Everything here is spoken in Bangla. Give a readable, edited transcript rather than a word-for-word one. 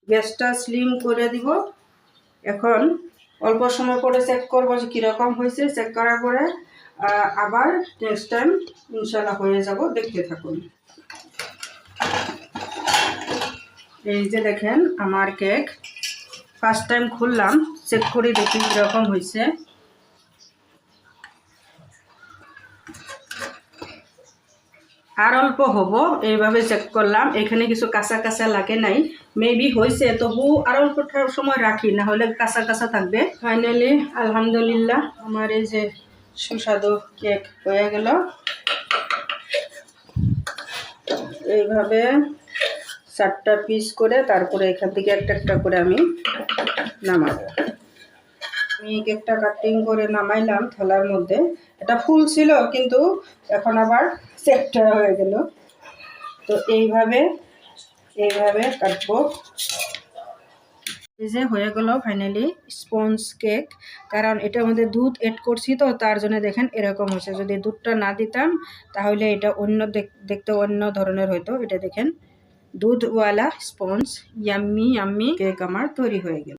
গ্যাসটা স্লিম করে দিব। এখন অল্প সময় পরে চেক করবো যে কীরকম হয়েছে। চেক করার পরে আবার নেক্সট টাইম ইনশাল্লাহ হয়ে যাব, দেখতে থাকুন। এই যে দেখেন আমার কেক ফার্স্ট টাইম খুললাম, চেক করে দেখি কীরকম হয়েছে। আর অল্প হব, এইভাবে চেক করলাম, এখানে কিছু কাঁচা কাঁচা লাগে নাই, মেবি হয়েছে, তবু আর অল্প সময় রাখি, না হলে কাঁচা কাঁচা থাকবে। ফাইনালি আলহামদুলিল্লাহ আমার এই যে সুস্বাদু কেক হয়ে গেল। এইভাবে 4টা পিস করে তারপরে এখান থেকে একটা একটা করে আমি নামাবো। আমি কেকটা কাটিং করে নামাইলাম থালার মধ্যে। এটা ফুল ছিল কিন্তু এখন আবার সেটটা হয়ে গেল। তো এইভাবে কাটবো। এই যে হয়ে গেল ফাইনালি স্পঞ্জ কেক। কারণ এটার মধ্যে দুধ এড করছি, তো তার জন্য দেখেন এরকম হয়েছে। যদি দুধটা না দিতাম তাহলে এটা অন্য দেখতে অন্য ধরনের হতো। এটা দেখেন দুধওয়ালা স্পঞ্জ ইয়াম্মি কেক আমার তৈরি হয়ে গেল।